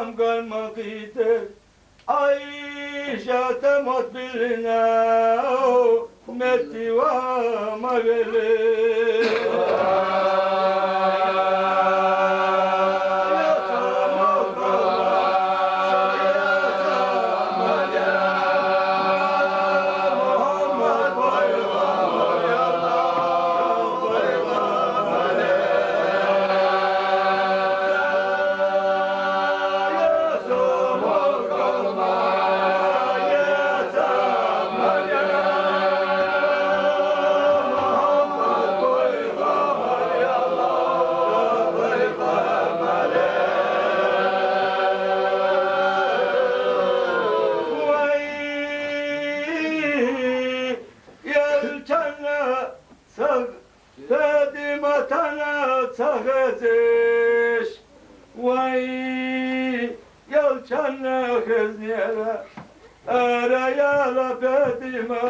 لم كالمقيت عيشة مطبلنا متي ومغلي خزنيرة أريا لبديمة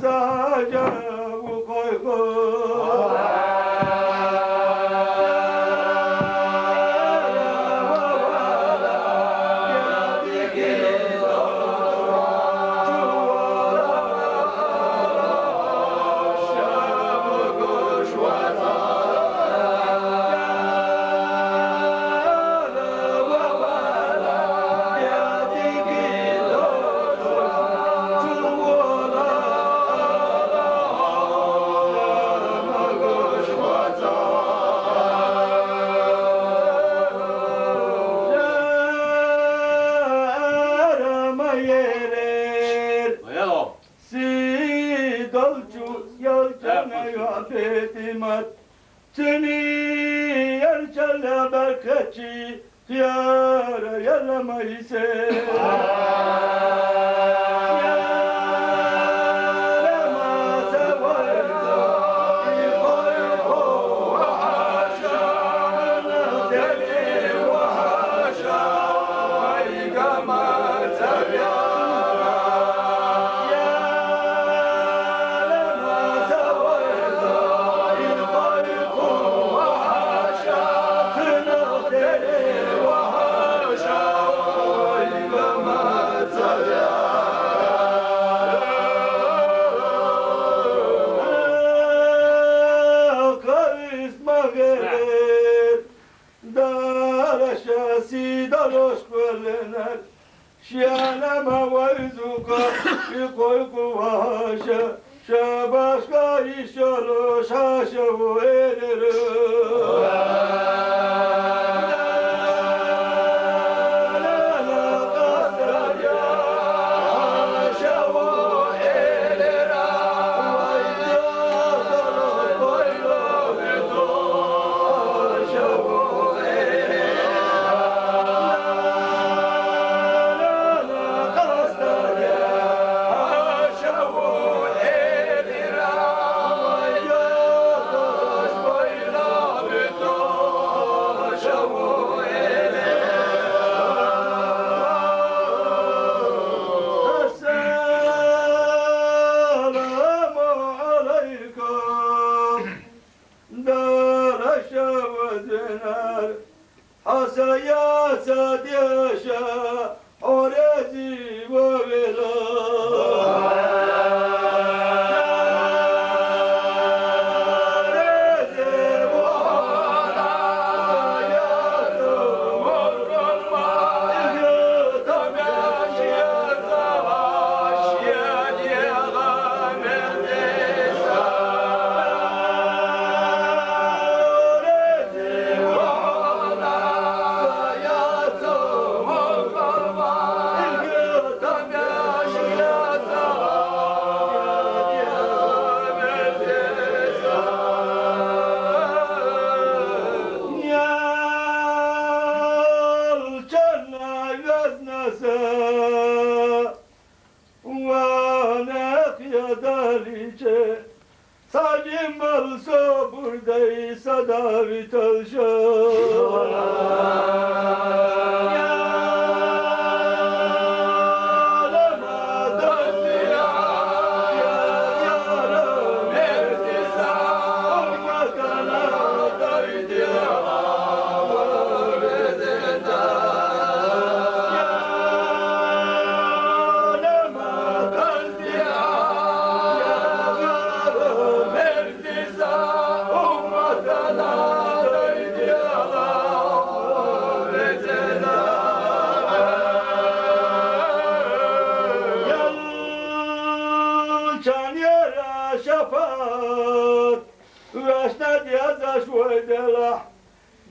ساجا وقيقو Seni yerçelle berketçi Yara yalamayse Şiyanama vayzuka koyku vaşa Şabaşka işolu şaşavu eriru Asaya sadiyasha orezi vavela Sacim balso buradaysa David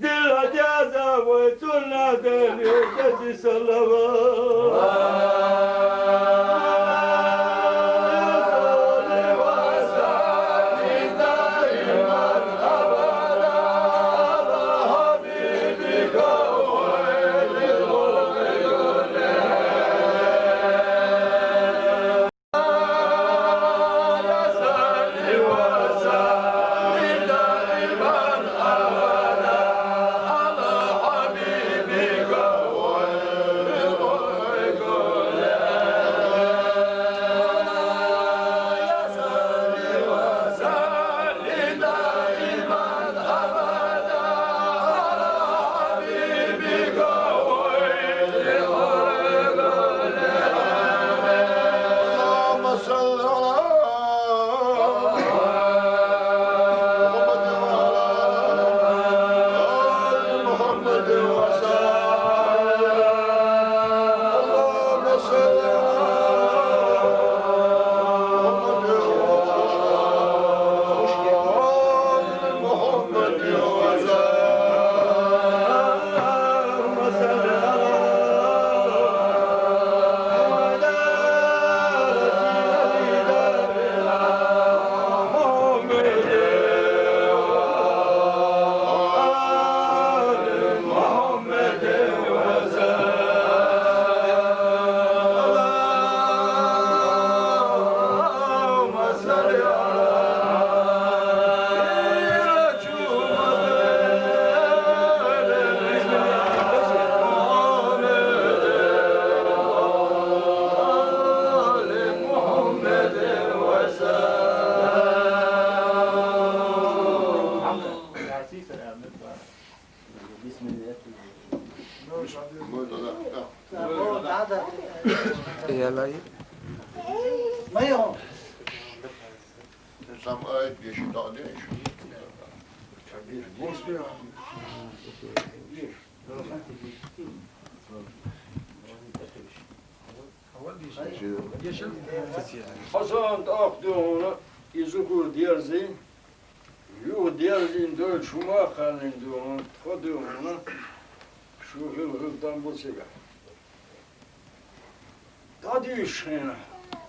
Dilla jaza wa tunna deli jazi Yalayı. Mayo. Sam uit je ziet dat niet. Hasan akdığını izukur diyerzi, yuh diyerzin dört şuma kalın diyorsun, tadığını şu hıldan bu sefer. Tadı işine,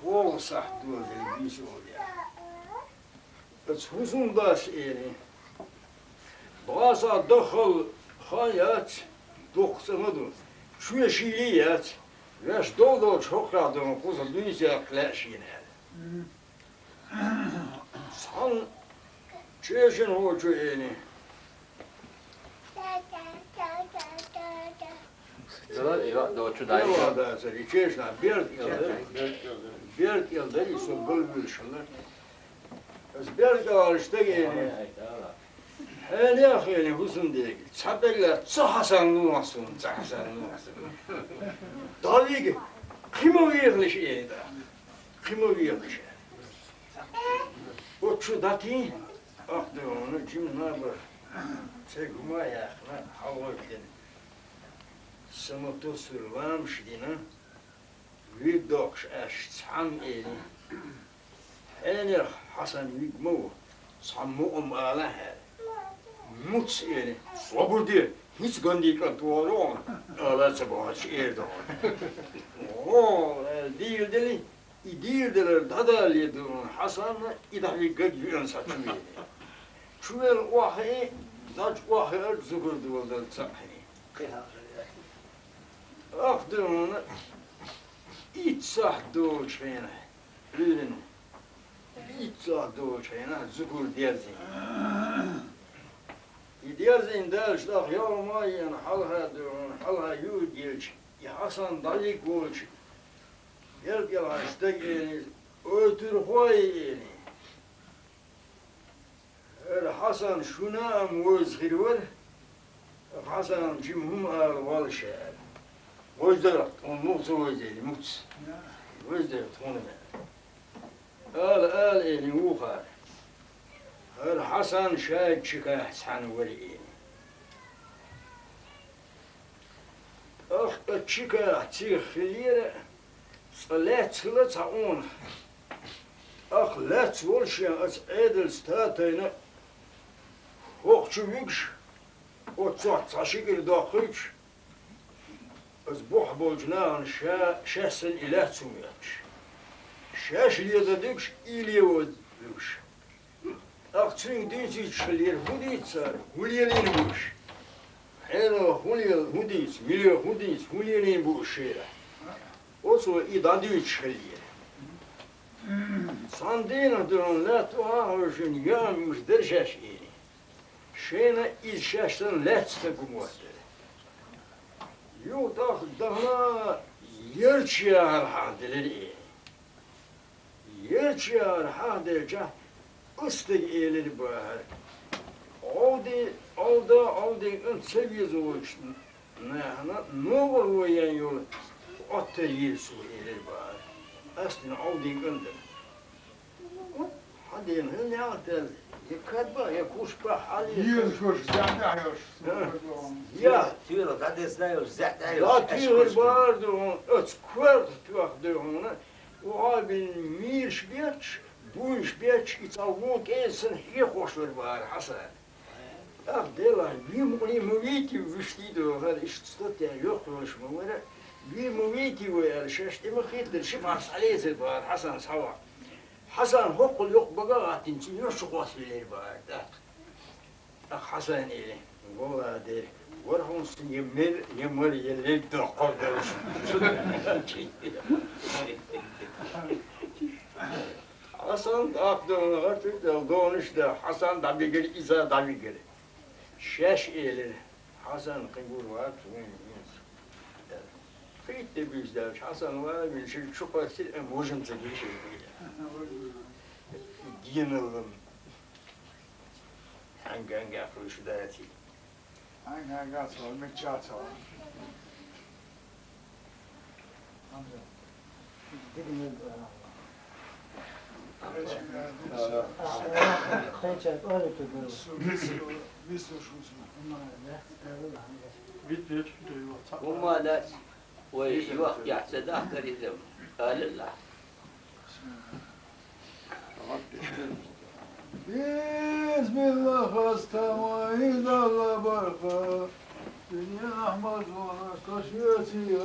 bol sahtı ödeli bir şey oluyor. Es huzundaş eli, bazı dahil hayat, doksanıdır, şu yeşili yat, Веш долго чокрадом куза dünya klashine. San çeşin hocu eni. Ne da seri çeşna bir yılda iso bülbül şunlar. Ez bir alışta eni. Hele hele huzun değil. Çapella çahasan numasın, çahasan numasın. Tabii ki kim o yerliş yerinde? Kim o yerliş? O çudati aktı onu kim ne yapar? Çekuma yakına hava edin. Samoto sürvam şidina. Vidokş eş çam eli. Hele Hasan Vigmo sammu ala her. Muts eli. Sobur diye. Hiç gönderikler doğru olun. Öyle sabah erdi o. Değildiler dadalıydı Hasan'la idahi gıcıyan saçmıyor. Çuvel vahiy, daç vahiy zıgırdı oldu sahiy. Aktı onu, iç sahtı o şeyine, ürün. İç sahtı o şeyine zıgır dersin. İdiyazın derslak yavmayın halha diyorun, halha yudilç, Hasan dalik olç. Gel açtı geliniz, ötür hoy yeni. Hasan şuna muzhir var, Hasan cimhum al val şer. Vözderat, on muhtu vözdeli, muhts. Vözderat, onu al yeni uğar. Hasan şahit çıkar sen veri. çıkar çıkır صلاتنا تعون أخ لا تولش أس عدل ستاتينا وقت بيكش وتصح تشكل داخلش أس بوح بوجنان شاسن إله تسميتش شاش اللي يددكش إلي ودكش أخ تسين ديتي تشلير هوديت صار وليلين بوش حيلا هوليل هوديت مليو هوديت وليلين بوش شيرا Oso idadi çıkıyor. Sandina durun let o ağırjın yağmış derşeş yeri. Şeyine ilşeşten letste kumvatır. Yok daha yerçiyar hadileri. Yerçiyar hadirce ıstık eğilir bahar. Aldı ön seviyiz oluştun. Ne olur yan yol. Otter yer su elir var. Aslında aldığın önden. Hadi ne atel? Dikkat bak ya kuş bak hali. Yiyoruz kuş, zaten Ya Tüyür, dadesnayor, zaten ya tüyür vardı on. Öt kvart tüyaktı ona. O abin mirş biyaç, buyş biyaç, itavuk elsin hiye hoşlar var Hasan. Ah delan, bir muviti vüştiydi o kadar işte yok konuşma var. Bir muviti ve erşeşti mi khitler şifas aleyhi var Hasan sava. Hasan hokul yok bagatin için yok şu vasfileri var da. Hasan ile valla der. Varhun yemir yerlik de kaldır. Hasan aklına artık da doğuşta Hasan da bir gel İsa da bir gel. Şeş ile Hasan kıybur var. Fitte bizler Hasan var bir şey çok basit emotion çekiyor. Giyelim. Hangi yapışı da yatıyor. Hangi gato, meccato. وما لا ويوقع يحسده كريزم قال الله بسم الله خستماید الله برخا دنیا احمد و کشیتی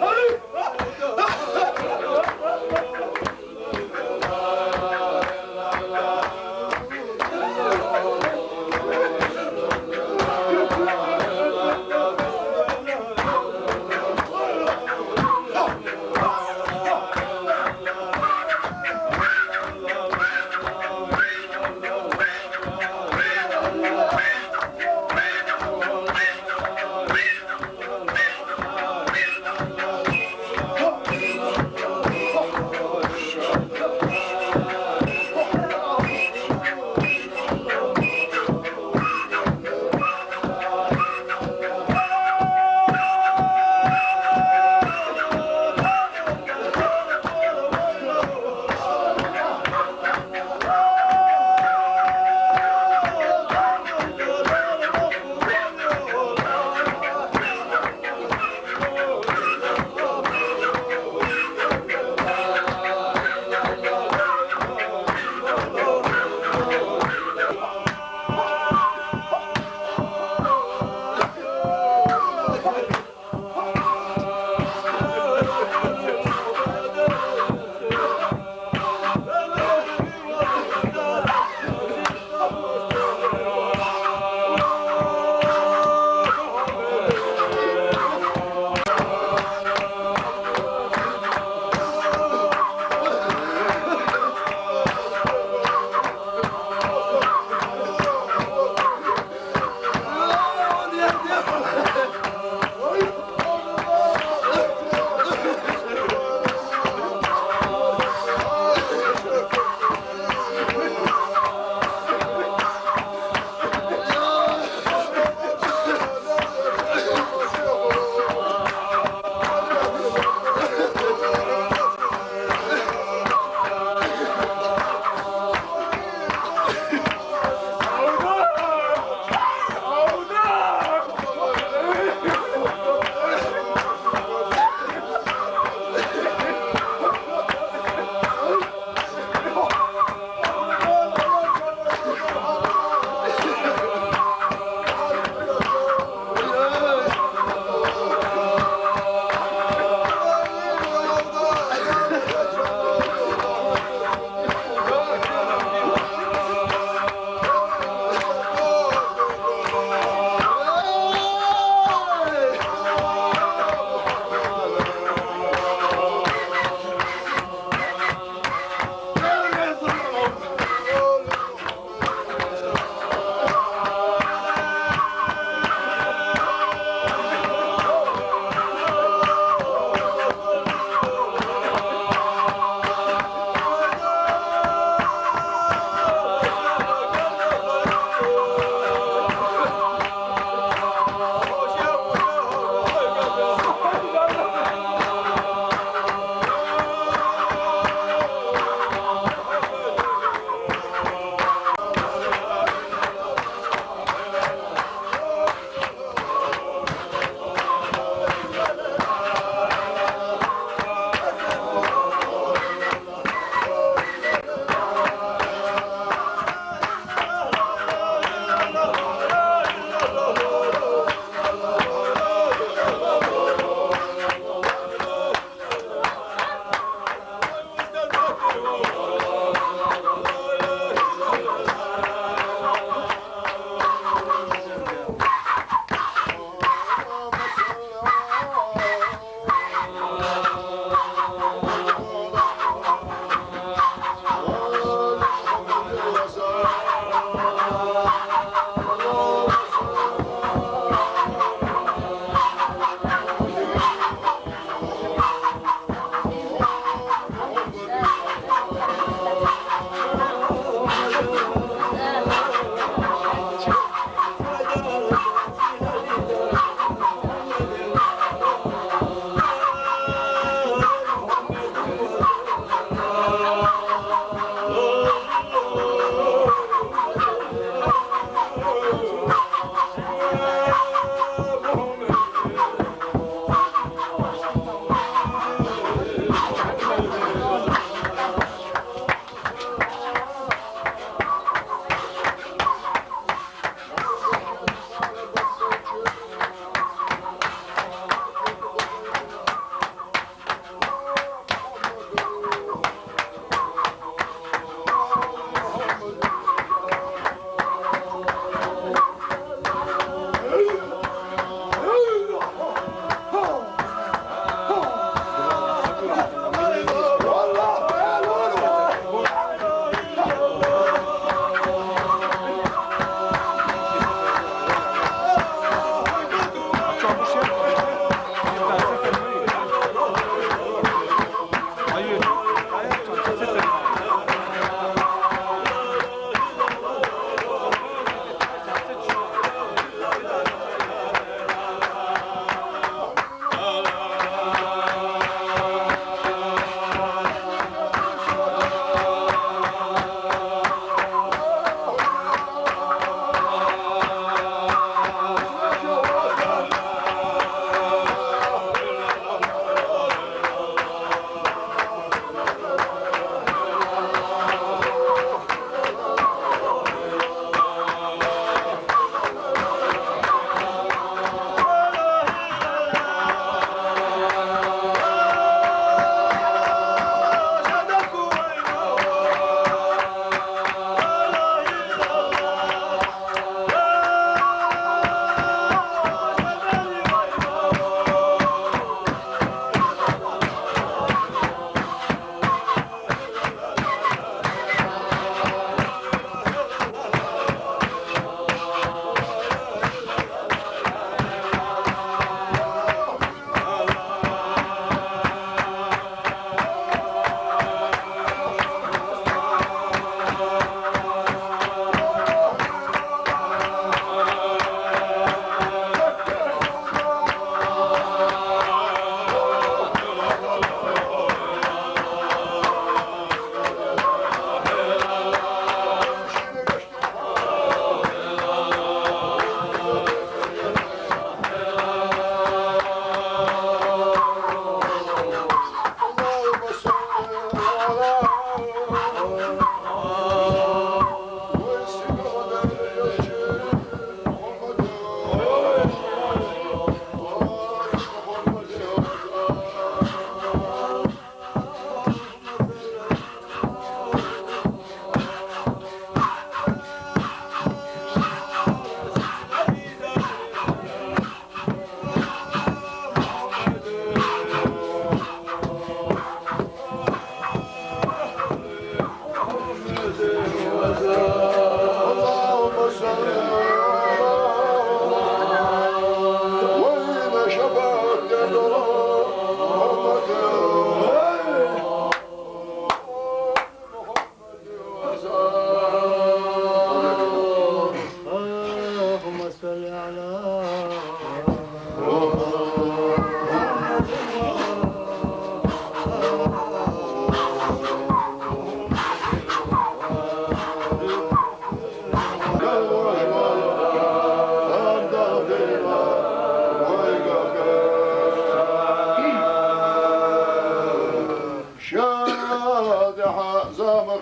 Oh,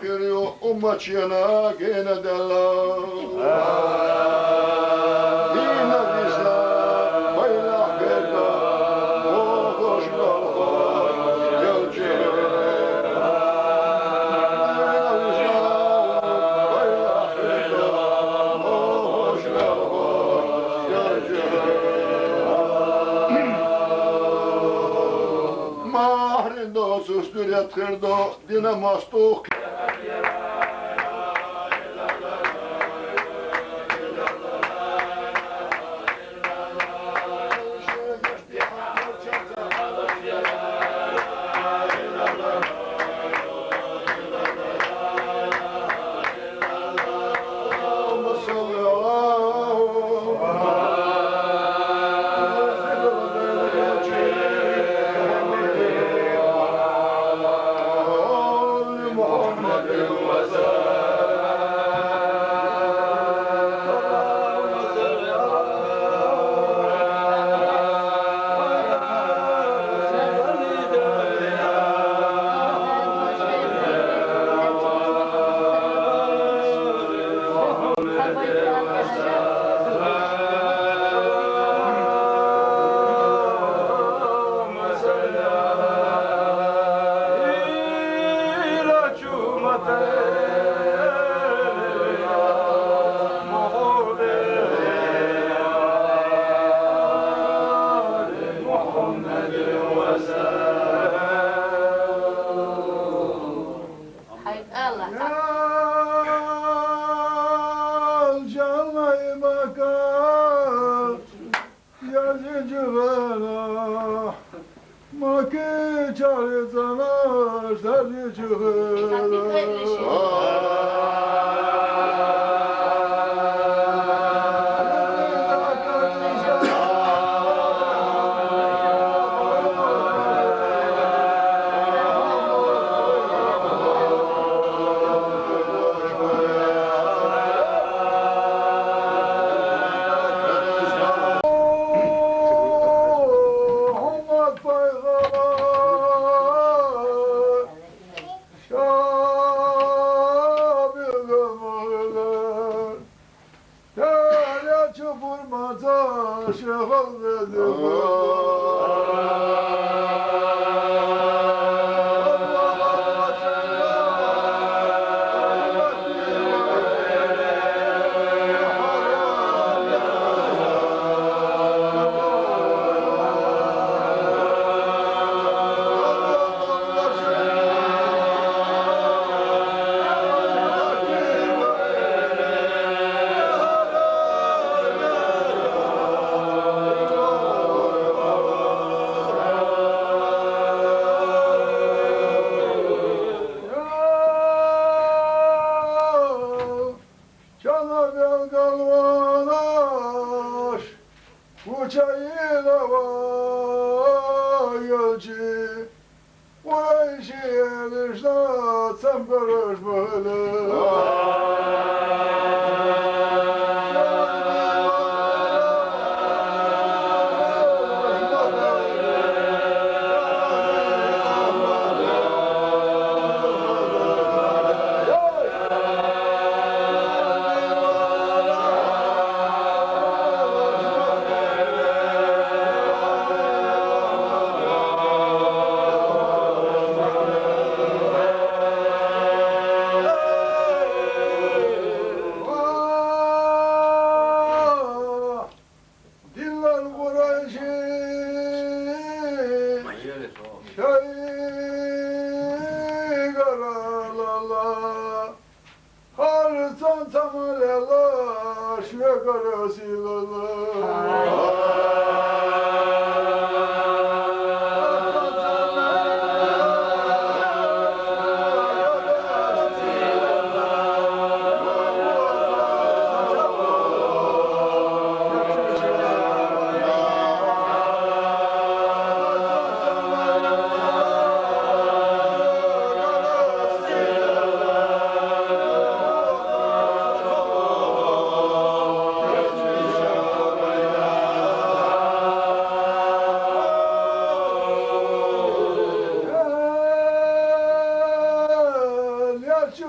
خيري أمتنا كينا دلا دينا الإسلام بيلا حبيبنا وخوش بالخوش يلجي دينا الإسلام بيلا حبيبنا وخوش بالخوش يلجي Mahrindo sustur yatırdo dinamastuk.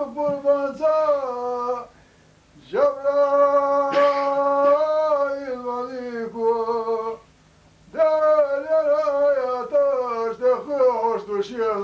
قربانسا جبرائيل مليكو دار يا تاج تخوش تشيغ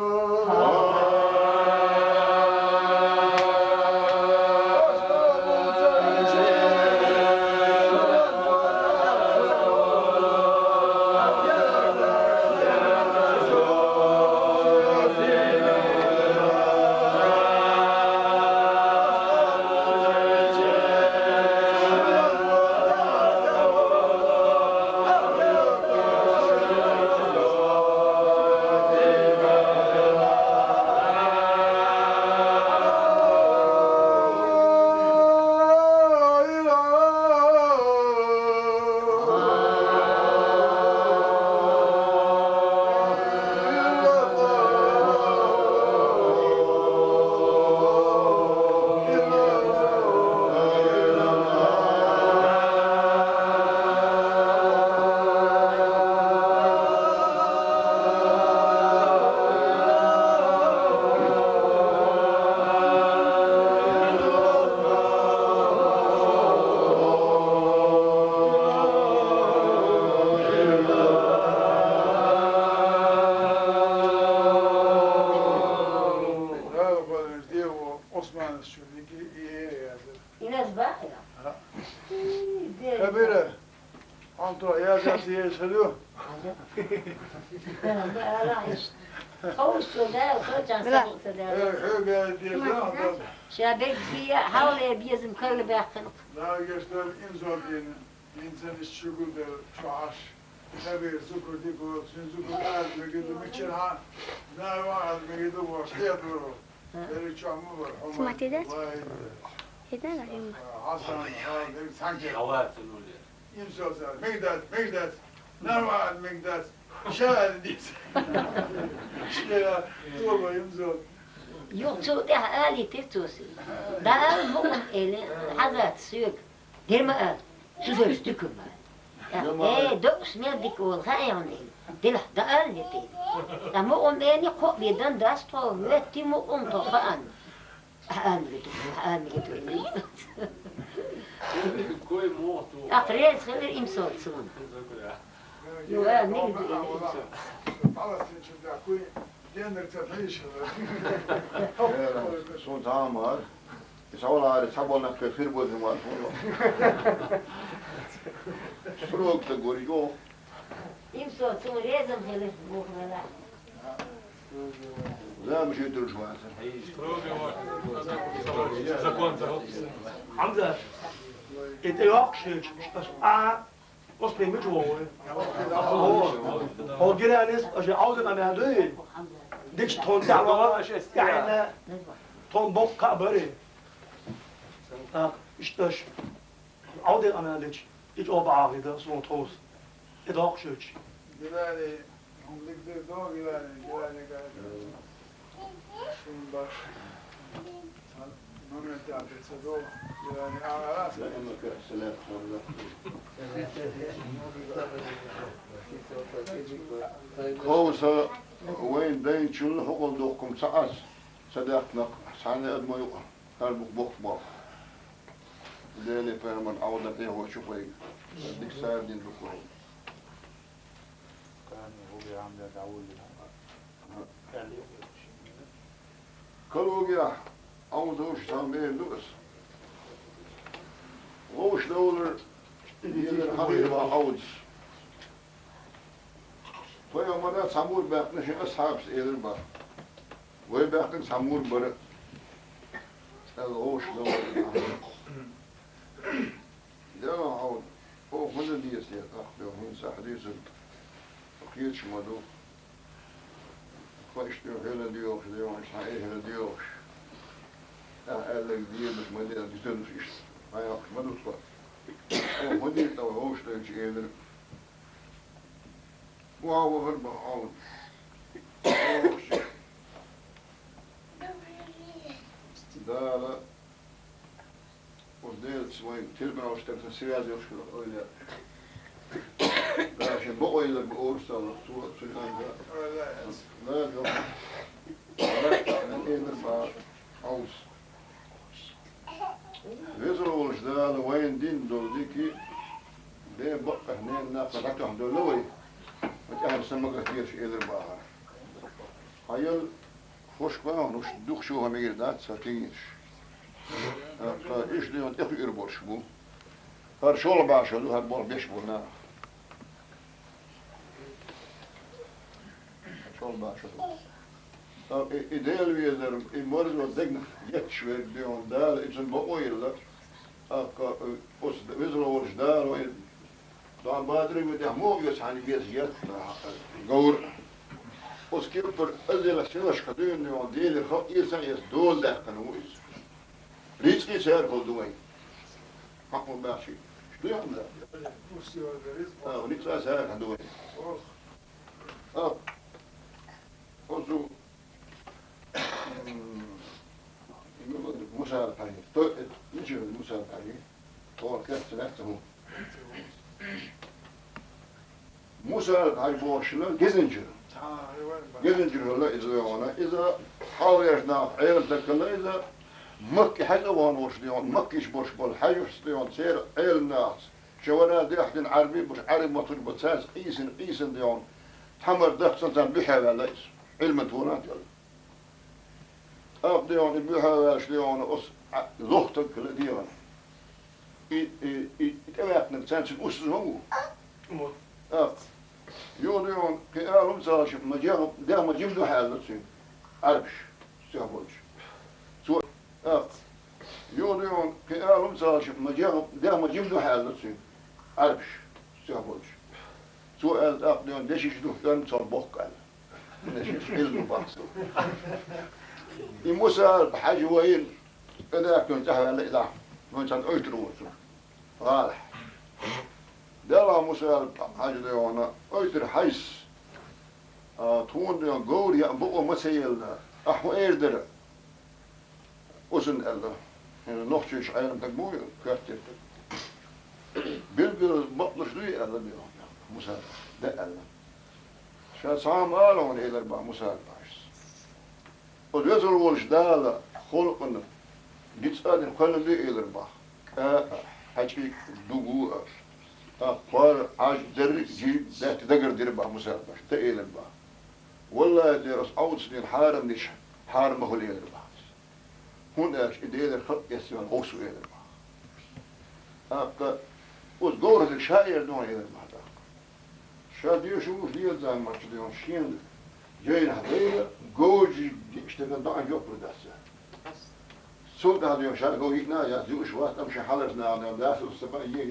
كبيرة أنتوا يا جالس يسألوا شابك بيا حاول بيزم كل باخن لا يشتغل إنزال إنسان الشغل ده شعاش كبير زكر ديكو زكر قال بيجدوا مشرها لا واحد بيجدوا وشيطروا اللي شامور سمعت ذات؟ هذا لا حسن هذا سانجي عوات إنزال مقداد لا واحد مقداد شال ديس شيء طول إنزال يوتو ده آلي تتوسي ده آل مؤمن إلي حضرت سيوك دير ما آل شو زر ستكم إيه دوش ميردك والغايوني دير ده آل نتين ده مؤمن إني قوة بيدان داستو ويتي مؤمن طفان أفريز خلي إمسال سون يوال نيجي إمسال سون تعمر يسأل على سبعة كثير بود ما سروق تقوليو إمسال سون ريزم خلي بوخنا لا مش يدرج واحد Hamza, het is ook zo. Als je met hoor. Al gedaan is, als je ouder aan het doen. Dit is toon daar als je ja, toon bok kabere. Is dus ouder aan het doen. Dit op aarde, dat is zo'n troos. Het is ook zo. Gilani, هم نقدر دو gilani شون باش نمر تعبت صدو gilani أعراس كوسا وين دين شون حقول دوكم ساعات صدقنا سنة أدم يقع قلبك بخبر ليلة فرمان عودة إيه هو شوفي ديك ساعة دين بكرة كلوا جا عودوش تعمل لوس وش دولر يدير حبيب عودش فيوم أنا سامور بأكن شيء أصحاب سيدر با ويبأكن سامور بره الوش دولر ده عود هو من ديس يا أخي وين سحديس أكيد شمدو فاشتو هلا ديوش ديوش هاي هلا ديوش قال لك دي مش مدير دي تنفيش هاي أخمدو صار هو مدير تو هوش تيجي يدر وهو غرب عود ده لا وديت سوين تلبنا واشتغلت السياسة يشكل أولياء عشان بقوا إلى بقورس على الصورة سلطان لا لا لا إيه نرفع عوس فتحتهم دولوي وتأهل سمك كثير في إيدر باها هايل خوش باهن وش دوخ شوها ميردات ساتينش إيش ديون إخي إربور شبو هر شغل بعشلو هر بور بيشبونا شغل بعشلو إديال ويدر إمورز ودقنا يكشوير ديون دال إجن بقويل أس وزر ورش دال وين طبعا بادري وده مو يسعني بيزيات قور أس كيبر أزل سنوش كدين ديون ديل الخط يسان يسدول ده كنويز ريسكي سير كل دوين حقه باشي شو يعمل ده؟ ونيتسا سير كدوين أوزو مساعد عليه نجي المساعد عليه هو كيف سنته مساعد على بوشلا جزنجر ولا إذا حاول يجناف عيل تكلا إذا مكي حاجة وانوش ديون مكيش برش بول حيوش ديون سير عيل الناس شوانا دي أحد عربي مش عربي مطلب بتساس قيسن ديون تحمر دخل سنتان بيحاول ليس علم تونات يلا ديون بيحاول ديون أص زختك كلا ديون يتأمكن تسانس الأسس هو يون كأنهم زاشف مجاهم ده مجيم ده حالة سين عربش سيابولش سو يون كأنهم زاشف مجاهم ده مجيم ده حالة سين عربش سيابولش سؤال أقدم ليش يشدوه كان صبوك على ليش علم بحثه المسألة بحاجة وين إذا كنت أهل إذا كنت أيتروه غالح دلا مسألة حاجة ديونا أيتر حيس تون ديون قول يأبقوا مسيل أحو إيردر أسن ألا يعني نخشش عينم تقبوي كاتر بيلقل بطلش لي ألا ديون مسألة ده ألا شاد صام آلون إلى البع مسألة باش وديزل والجدال خلقنا جيت أدن قلن لي إلى البع حاجي دوغو قال عاج دري جي ذات دقر دير بع مسألة باش تإلى البع والله درس أول سنين حارم نش حارم هو إلى البع هون إديل الخط يسيون غوصو إلى البع وزدور الشاعر دون إلى البع شاد يشوف ديال زي ما تديون شين جاين هذيلا جوجي اشتغل ضاع يوبر داسه سود هذا يوم شاد جوجي نا يا زوج وقت امشي حلرنا على داسه السبعيه